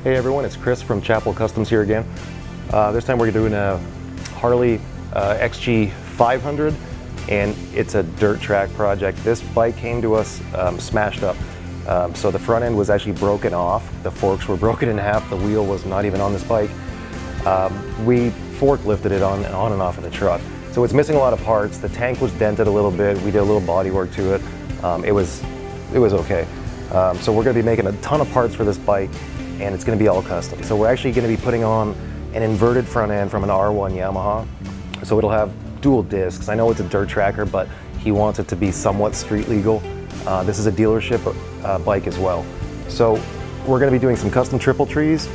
Hey everyone, it's Chris from Chappell Customs here again. This time we're doing a Harley XG 500, and it's a dirt track project. This bike came to us smashed up. So the front end was actually broken off. The forks were broken in half. The wheel was not even on this bike. We forklifted it on and off of the truck. So it's missing a lot of parts. The tank was dented a little bit. We did a little body work to it. It was okay. So we're going to be making a ton of parts for this bike, and it's going to be all custom. So we're actually going to be putting on an inverted front end from an R1 Yamaha. So it'll have dual discs. I know it's a dirt tracker, but he wants it to be somewhat street legal. This is a dealership bike as well. So we're going to be doing some custom triple trees,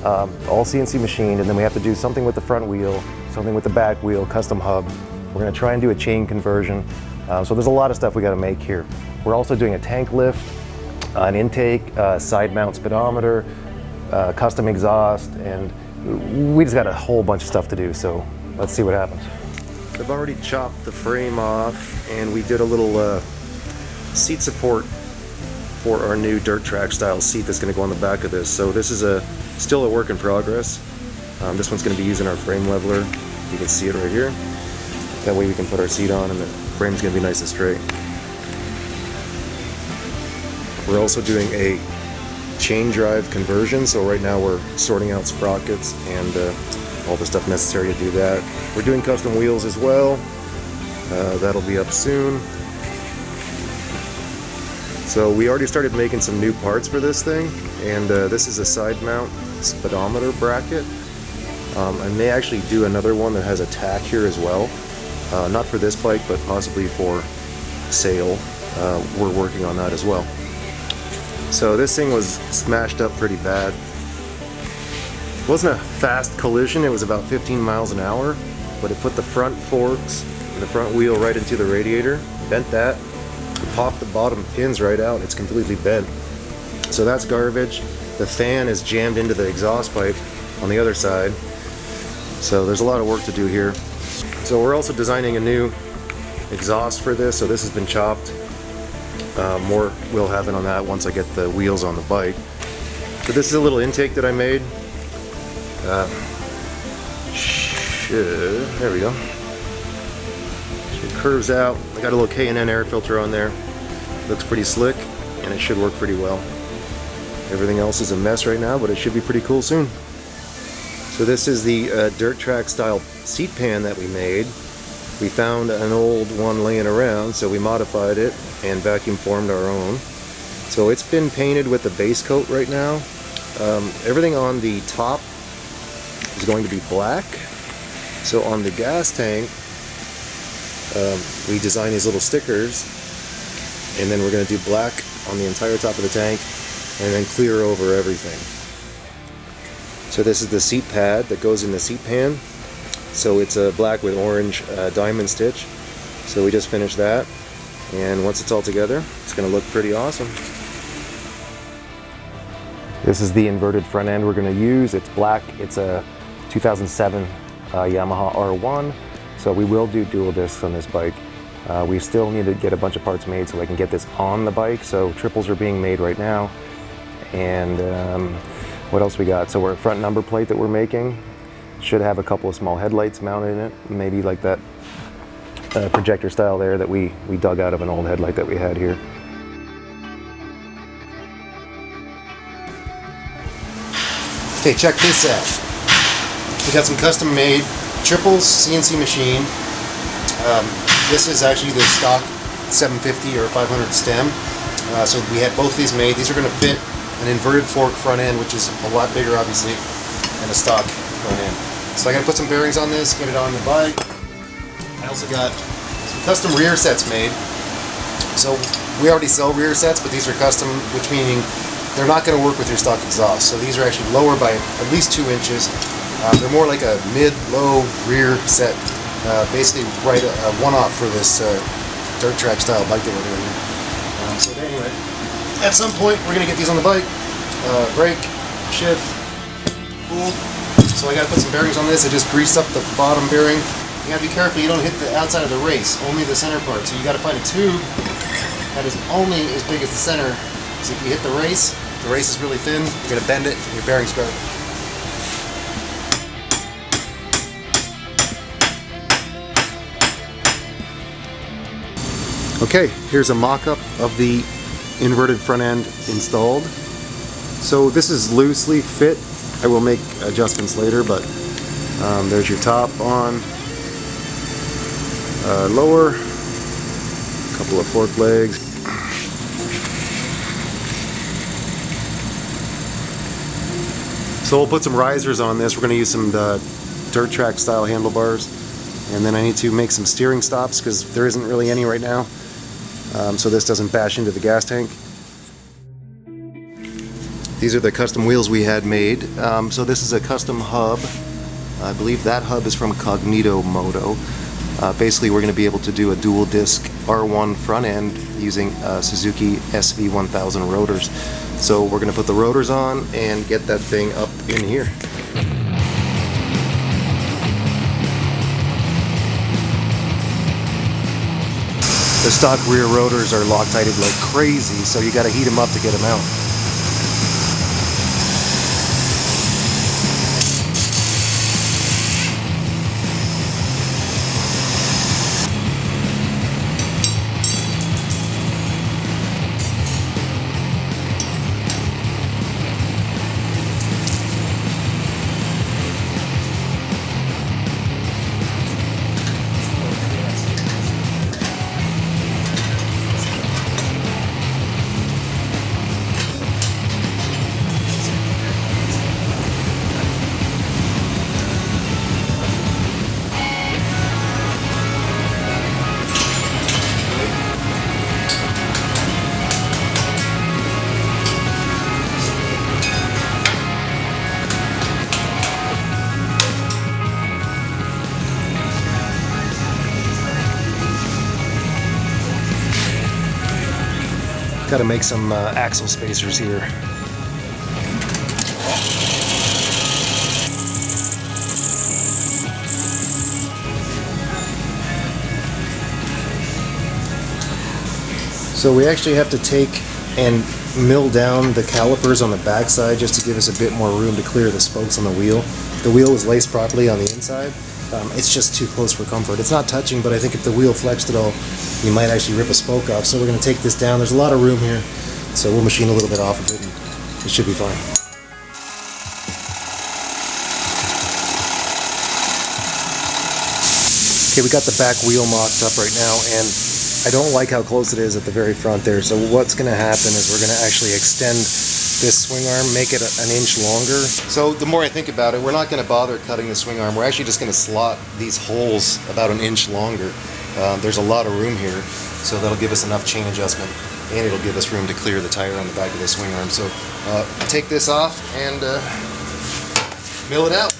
all CNC machined, and then we have to do something with the front wheel, something with the back wheel, custom hub. We're going to try and do a chain conversion. So there's a lot of stuff we got to make here. We're also doing a tank lift, an intake, side mount speedometer, custom exhaust, and we just got a whole bunch of stuff to do, so let's see what happens. I've already chopped the frame off, and we did a little seat support for our new dirt track style seat that's going to go on the back of this. So this is still a work in progress. This one's going to be using our frame leveler. You can see it right here. That way we can put our seat on and the frame's going to be nice and straight. We're also doing a chain drive conversion, so right now we're sorting out sprockets and all the stuff necessary to do that. We're doing custom wheels as well. That'll be up soon. So we already started making some new parts for this thing, and this is a side mount speedometer bracket. I may actually do another one that has a tack here as well. Not for this bike, but possibly for sale. We're working on that as well. So this thing was smashed up pretty bad. It wasn't a fast collision, it was about 15 miles an hour, but it put the front forks and the front wheel right into the radiator, bent that, popped the bottom pins right out. It's completely bent. So that's garbage. The fan is jammed into the exhaust pipe on the other side. So there's a lot of work to do here. So we're also designing a new exhaust for this, so this has been chopped. More will happen on that once I get the wheels on the bike. So this is a little intake that I made. There we go. It curves out. I got a little K&N air filter on there. Looks pretty slick, and it should work pretty well. Everything else is a mess right now, but it should be pretty cool soon. So this is the dirt track style seat pan that we made. We found an old one laying around, so we modified it and vacuum formed our own. So it's been painted with the base coat right now. Everything on the top is going to be black. So on the gas tank, we designed these little stickers, and then we're going to do black on the entire top of the tank and then clear over everything. So this is the seat pad that goes in the seat pan. So it's black with orange diamond stitch. So we just finished that, and once it's all together, it's going to look pretty awesome. This is the inverted front end we're going to use. It's black. It's a 2007 Yamaha R1. So we will do dual discs on this bike. We still need to get a bunch of parts made so I can get this on the bike. So triples are being made right now. And what else we got? So we're a front number plate that we're making. Should have a couple of small headlights mounted in it, maybe like that projector style there that we dug out of an old headlight that we had here. Okay, check this out. We got some custom made triples, CNC machine. This is actually the stock 750 or 500 stem. So we had both these made. These are going to fit an inverted fork front end, which is a lot bigger obviously than a stock front end. So I gotta put some bearings on this, get it on the bike. I also got some custom rear sets made. So we already sell rear sets, but these are custom, which meaning they're not gonna work with your stock exhaust. So these are actually lower by at least 2 inches. They're more like a mid-low rear set. Basically right a one-off for this dirt track style bike that we're doing. So anyway, at some point we're gonna get these on the bike. Brake, shift, spool. So I got to put some bearings on this. I just greased up the bottom bearing. You got to be careful you don't hit the outside of the race, only the center part. So you got to find a tube that is only as big as the center. So if you hit the race, The race is really thin, you're going to bend it, and your bearings start. Okay, here's a mock-up of the inverted front end installed. So this is loosely fit. I will make adjustments later, but there's your top on, lower, a couple of fork legs. So we'll put some risers on this. We're going to use some dirt track style handlebars, and then I need to make some steering stops because there isn't really any right now, so this doesn't bash into the gas tank. These are the custom wheels we had made. So this is a custom hub. I believe that hub is from Cognito Moto. Basically we're going to be able to do a dual disc R1 front end using Suzuki SV1000 rotors. So we're going to put the rotors on and get that thing up in here. The stock rear rotors are Loctited like crazy, so you got to heat them up to get them out. Got to make some axle spacers here. So we actually have to take and mill down the calipers on the backside just to give us a bit more room to clear the spokes on the wheel. The wheel is laced properly on the inside. It's just too close for comfort. It's not touching, but I think if the wheel flexed at all, you might actually rip a spoke off. So we're going to take this down. There's a lot of room here, so we'll machine a little bit off of it, and it should be fine. Okay, we got the back wheel mocked up right now, and I don't like how close it is at the very front there. So what's going to happen is we're going to actually extend this swing arm, make it an inch longer. So the more I think about it, we're not going to bother cutting the swing arm. We're actually just going to slot these holes about an inch longer. There's a lot of room here, so that'll give us enough chain adjustment, and it'll give us room to clear the tire on the back of the swing arm. So take this off and mill it out.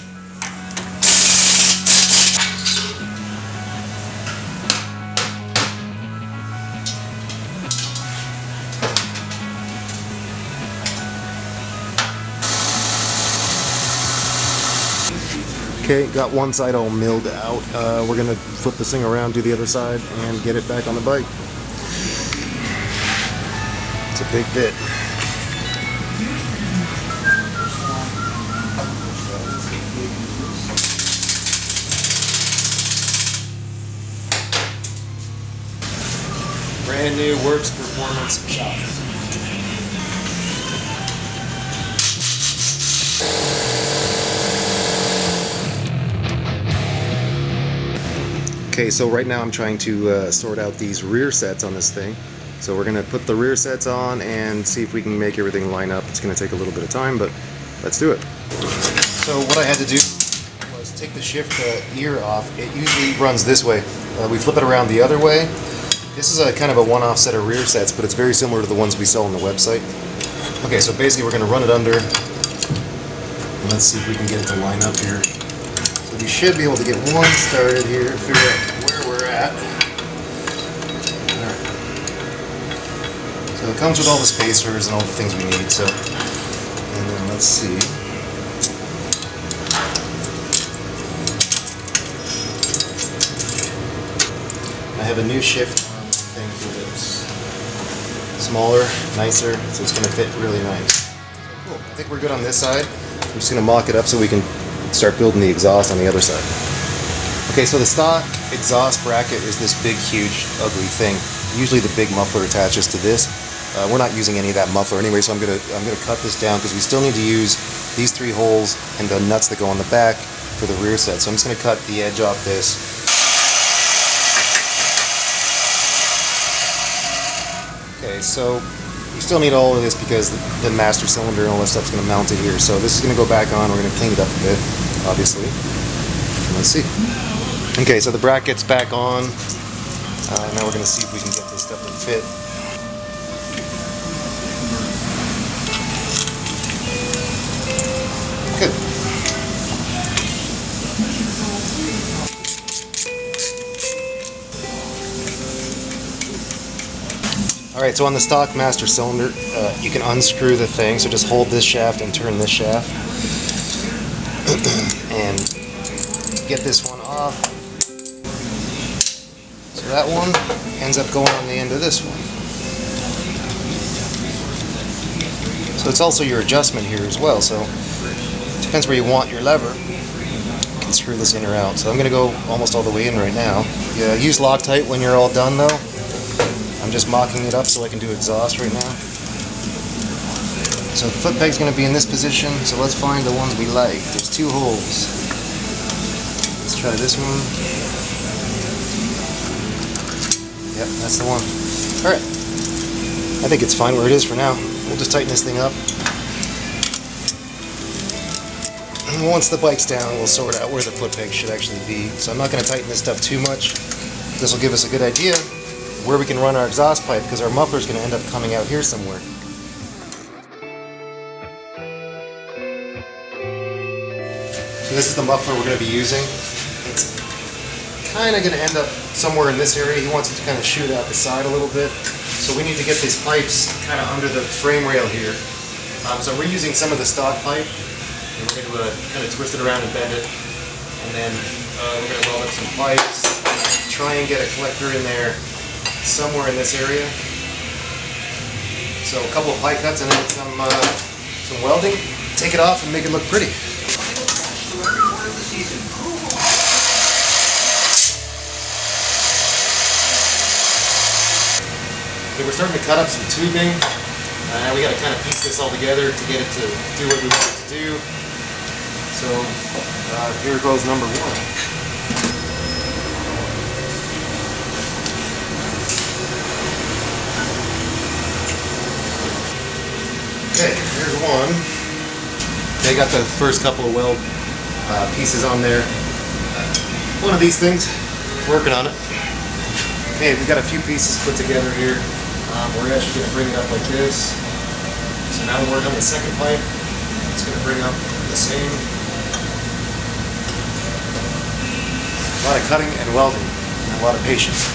Okay, got one side all milled out. We're going to flip this thing around, do the other side, and get it back on the bike. It's a big bit. Brand new Works Performance shop. Okay, so right now I'm trying to sort out these rear sets on this thing. So we're going to put the rear sets on and see if we can make everything line up. It's going to take a little bit of time, but let's do it. So what I had to do was take the shift ear off. It usually runs this way. We flip it around the other way. This is a kind of a one-off set of rear sets, but it's very similar to the ones we sell on the website. Okay, so basically we're going to run it under. And let's see if we can get it to line up here. So we should be able to get one started here and figure out where we're at. Alright. So it comes with all the spacers and all the things we need. So, and then let's see. I have a new shift thing for this. Smaller, nicer, so it's going to fit really nice. I think we're good on this side. I'm just going to mock it up so we can start building the exhaust on the other side. Okay, so the stock exhaust bracket is this big, huge, ugly thing. Usually the big muffler attaches to this. We're not using any of that muffler anyway, so I'm gonna cut this down because we still need to use these 3 holes and the nuts that go on the back for the rear set. So I'm just gonna cut the edge off this. Okay, so we still need all of this because the master cylinder and all that stuff's gonna mount it here. So this is gonna go back on. We're gonna clean it up a bit, obviously. Let's see. Okay, so the bracket's back on. Now we're gonna see if we can get this stuff to fit. Good. Alright, so on the stock master cylinder, you can unscrew the thing, so just hold this shaft and turn this shaft. And get this one off. So that one ends up going on the end of this one. So it's also your adjustment here as well, so it depends where you want your lever. You can screw this in or out. So I'm going to go almost all the way in right now. Yeah, use Loctite when you're all done though. I'm just mocking it up so I can do exhaust right now. So the foot peg's going to be in this position, so let's find the ones we like. There's 2 holes. Let's try this one. Yep, that's the one. Alright. I think it's fine where it is for now. We'll just tighten this thing up. And once the bike's down, we'll sort out where the foot peg should actually be. So I'm not going to tighten this stuff too much. This will give us a good idea where we can run our exhaust pipe, because our muffler's going to end up coming out here somewhere. So this is the muffler we're going to be using. It's kind of going to end up somewhere in this area. He wants it to kind of shoot out the side a little bit. So we need to get these pipes kind of under the frame rail here. So we're using some of the stock pipe. And we're going to kind of twist it around and bend it. And then we're going to weld up some pipes. Try and get a collector in there somewhere in this area. So a couple of pipe cuts and then some welding. Take it off and make it look pretty. Okay, we're starting to cut up some tubing. We got to kind of piece this all together to get it to do what we want it to do. So here goes number 1. Okay, here's one. They got the first couple of weld pieces on there. One of these things, working on it. Okay, we've got a few pieces put together here. We're actually going to bring it up like this. So now we're working on the second pipe. It's going to bring up the same. A lot of cutting and welding, and a lot of patience.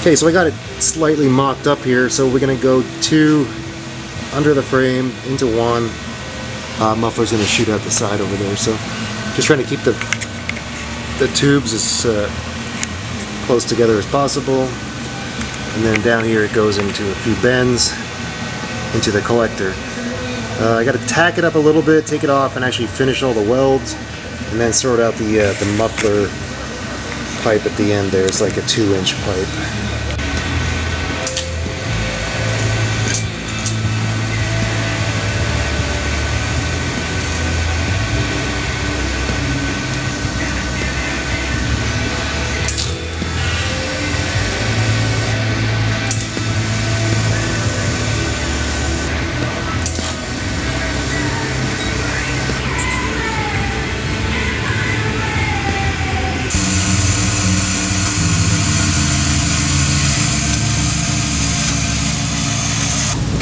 Okay, so I got it slightly mocked up here, so we're going to go 2 under the frame into 1. Muffler's going to shoot out the side over there, so just trying to keep the tubes as close together as possible. And then down here it goes into a few bends into the collector. I got to tack it up a little bit, take it off, and actually finish all the welds, and then sort out the muffler pipe at the end there. It's like a 2-inch pipe.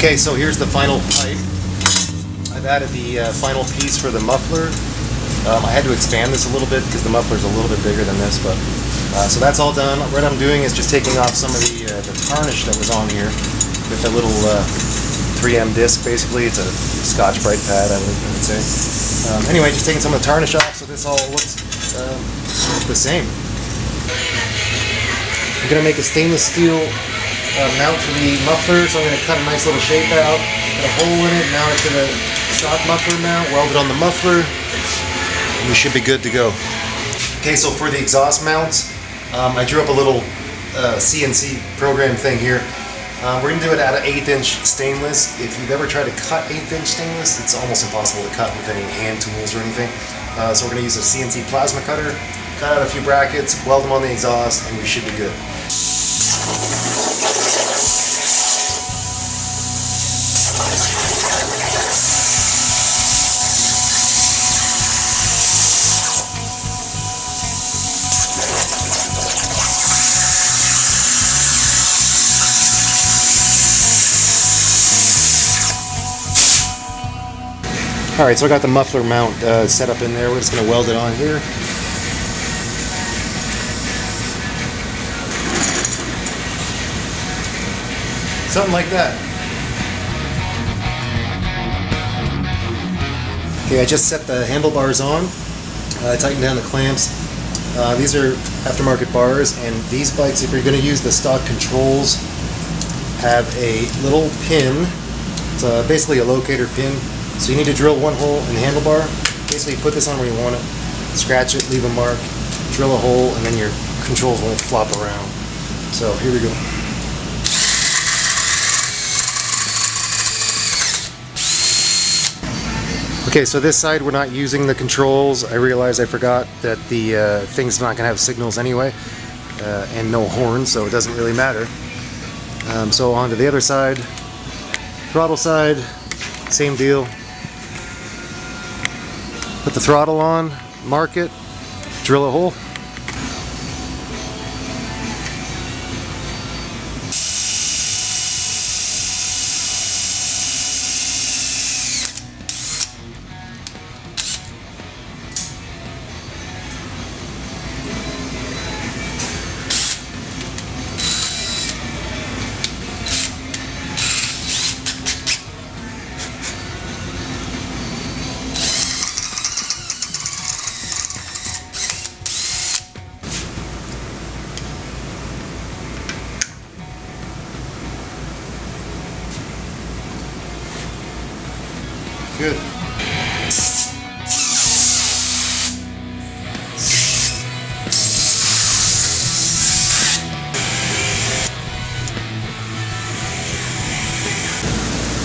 Okay, so here's the final pipe. I've added the final piece for the muffler. I had to expand this a little bit because the muffler's a little bit bigger than this, but so that's all done. What I'm doing is just taking off some of the tarnish that was on here with a little 3M disc. Basically, it's a Scotch-Brite pad, I would say. Anyway, just taking some of the tarnish off so this all looks the same. I'm going to make a stainless steel mount for the muffler, so I'm going to cut a nice little shape out, put a hole in it, mount it to the stock muffler mount, weld it on the muffler, and we should be good to go. Okay, so for the exhaust mounts, I drew up a little CNC program thing here. We're going to do it out of 1/8" stainless. If you've ever tried to cut 1/8" stainless, it's almost impossible to cut with any hand tools or anything. So we're going to use a CNC plasma cutter, cut out a few brackets, weld them on the exhaust, and we should be good. Alright, so I got the muffler mount set up in there. We're just going to weld it on here. Something like that. Okay, I just set the handlebars on. I tightened down the clamps. These are aftermarket bars, and these bikes, if you're going to use the stock controls, have a little pin. It's basically a locator pin. So you need to drill one hole in the handlebar. Basically, put this on where you want it, scratch it, leave a mark, drill a hole, and then your controls won't flop around. So here we go. Okay, so this side we're not using the controls. I realized I forgot that the thing's not going to have signals anyway, and no horn, so it doesn't really matter. So on to the other side, throttle side, same deal. Put the throttle on, mark it, drill a hole. Good.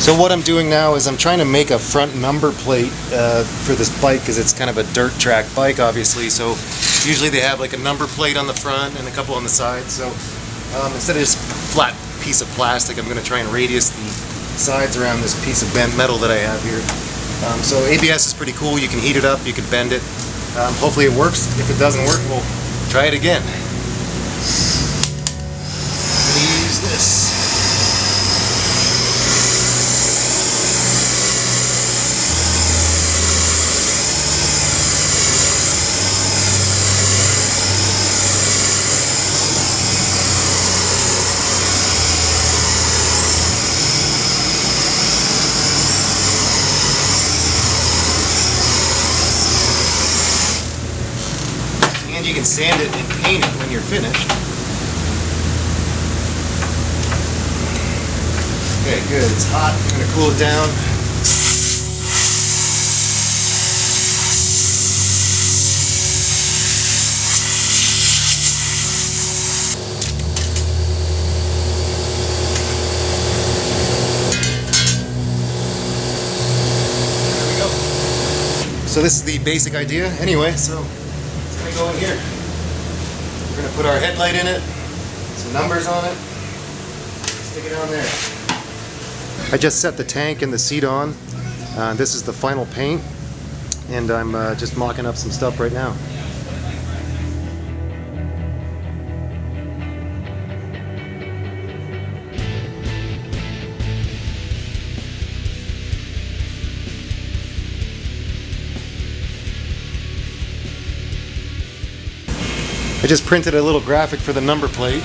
So what I'm doing now is I'm trying to make a front number plate for this bike, because it's kind of a dirt track bike, obviously. So usually they have like a number plate on the front and a couple on the sides. So instead of just flat piece of plastic, I'm going to try and radius the sides around this piece of bent metal that I have here. So ABS is pretty cool. You can heat it up, you can bend it. Hopefully it works. If it doesn't work, we'll try it again. I'm going to use this. You can sand it and paint it when you're finished. Okay, good. It's hot. I'm going to cool it down. There we go. So this is the basic idea anyway, so go in here. We're going to put our headlight in it, some numbers on it, stick it on there. I just set the tank and the seat on. This is the final paint, and I'm just mocking up some stuff right now. I just printed a little graphic for the number plate.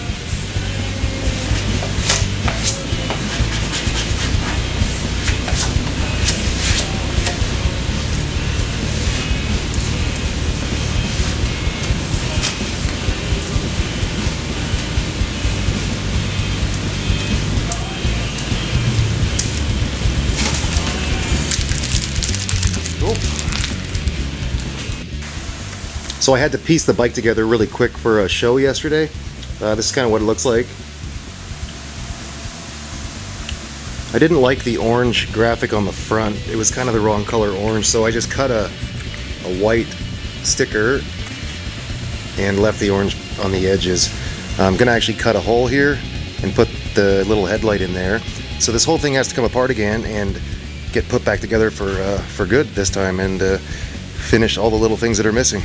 So I had to piece the bike together really quick for a show yesterday. This is kind of what it looks like. I didn't like the orange graphic on the front. It was kind of the wrong color orange, so I just cut a white sticker and left the orange on the edges. I'm gonna actually cut a hole here and put the little headlight in there. So this whole thing has to come apart again and get put back together for good this time, and finish all the little things that are missing.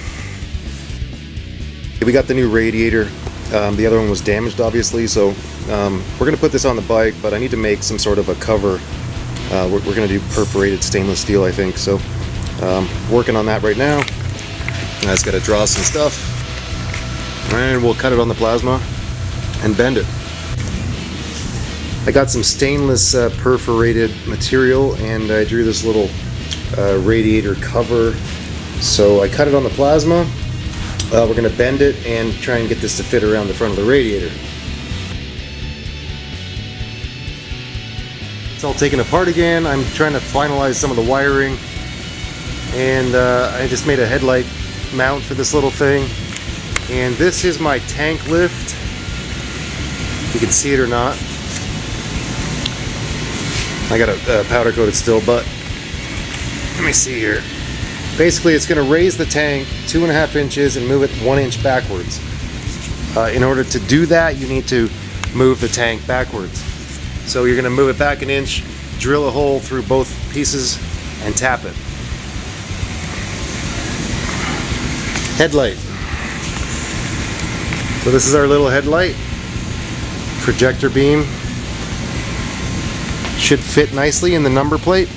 We got the new radiator. The other one was damaged, obviously, so we're gonna put this on the bike, but I need to make some sort of a cover. We're gonna do perforated stainless steel, I think, so working on that right now. I just gotta draw some stuff, and we'll cut it on the plasma and bend it. I got some stainless perforated material, and I drew this little radiator cover. So I cut it on the plasma. We're going to bend it and try and get this to fit around the front of the radiator. It's all taken apart again. I'm trying to finalize some of the wiring, and I just made a headlight mount for this little thing. And this is my tank lift. You can see it or not. I got it powder coated still, but let me see here. Basically, it's going to raise the tank 2.5 inches and move it 1 inch backwards. In order to do that, you need to move the tank backwards. So you're going to move it back 1 inch, drill a hole through both pieces, and tap it. Headlight. So this is our little headlight. Projector beam. Should fit nicely in the number plate.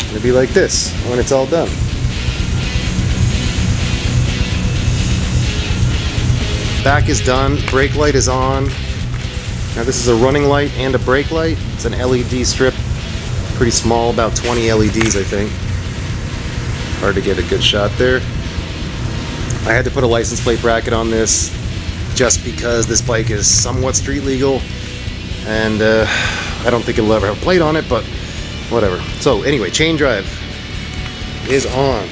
It'll be like this when it's all done. Back is done, brake light is on. Now this is a running light and a brake light. It's an LED strip, pretty small, about 20 LEDs I think. Hard to get a good shot there. I had to put a license plate bracket on this just because this bike is somewhat street legal, and I don't think it'll ever have a plate on it, but whatever. So anyway, chain drive is on.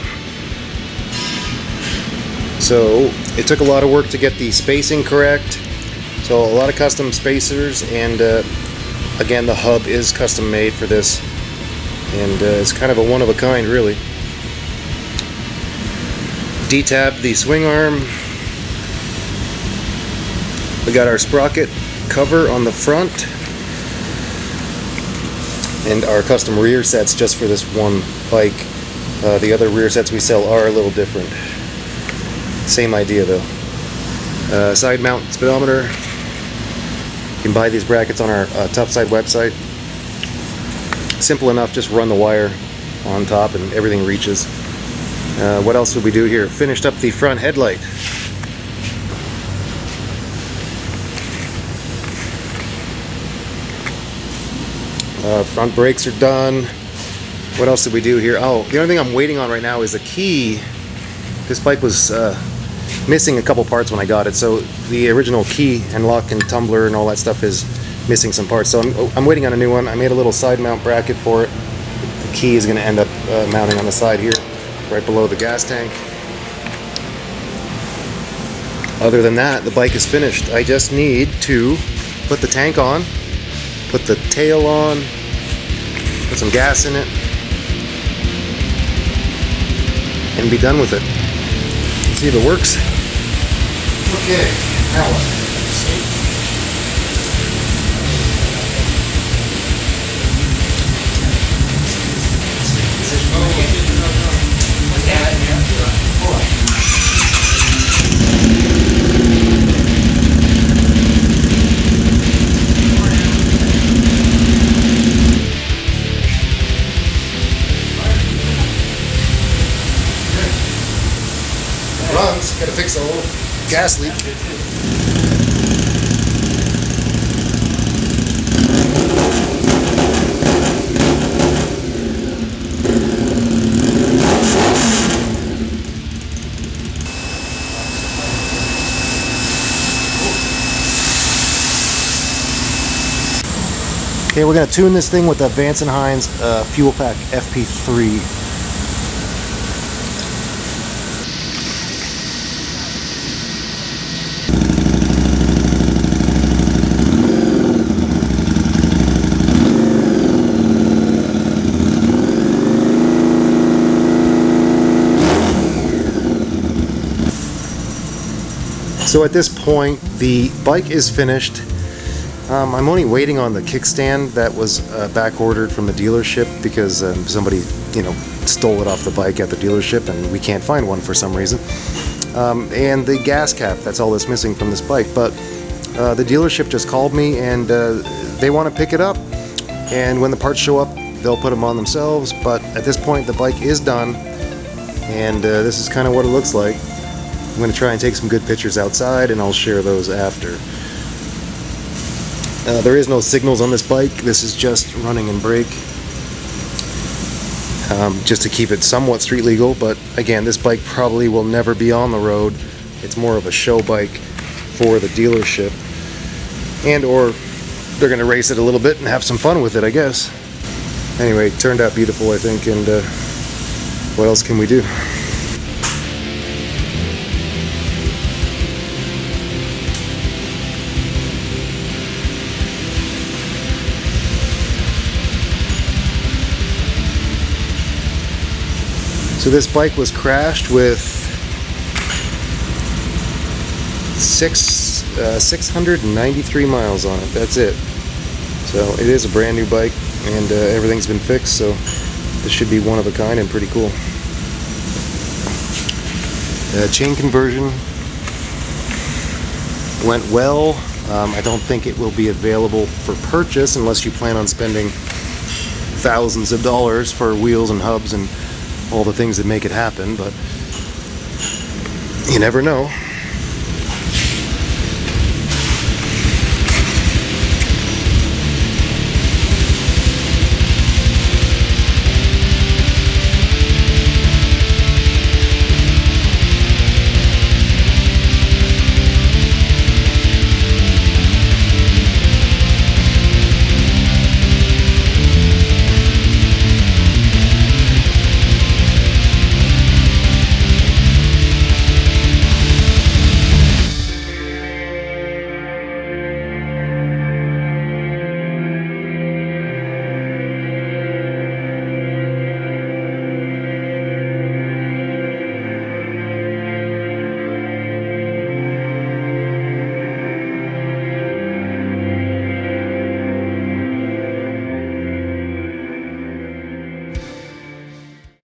So it took a lot of work to get the spacing correct. So a lot of custom spacers, and again, the hub is custom made for this, and it's kind of a one of a kind, really. D-tab the swing arm. We got our sprocket cover on the front, and our custom rear sets just for this one bike. The other rear sets we sell are a little different. Same idea though. Side mount speedometer. You can buy these brackets on our Tough Side website. Simple enough, just run the wire on top and everything reaches. What else would we do here? Finished up the front headlight. Front brakes are done. What else did we do here? Oh, the only thing I'm waiting on right now is a key. This bike was missing a couple parts when I got it, so the original key and lock and tumbler and all that stuff is missing some parts. So I'm waiting on a new one. I made a little side mount bracket for it. The key is going to end up mounting on the side here, right below the gas tank. Other than that, the bike is finished. I just need to put the tank on, put the tail on, put some gas in it, and be done with it. See if it works. Okay, now what? Runs, gotta fix a little gas leak. Okay, we're going to tune this thing with the Vance & Hines Fuel Pack FP3. So at this point, the bike is finished. I'm only waiting on the kickstand that was back ordered from the dealership because somebody, stole it off the bike at the dealership and we can't find one for some reason. And the gas cap, that's all that's missing from this bike. But the dealership just called me and they want to pick it up. And when the parts show up, they'll put them on themselves. But at this point, the bike is done. And this is kind of what it looks like. I'm going to try and take some good pictures outside and I'll share those after. There is no signals on this bike. This is just running and brake. Just to keep it somewhat street legal, but again, this bike probably will never be on the road. It's more of a show bike for the dealership. And or they're going to race it a little bit and have some fun with it, I guess. Anyway, it turned out beautiful, I think, and what else can we do? So this bike was crashed with 693 miles on it. That's it. So it is a brand new bike, and everything's been fixed. So this should be one of a kind and pretty cool. Chain conversion went well. I don't think it will be available for purchase unless you plan on spending thousands of dollars for wheels and hubs and all the things that make it happen, but you never know.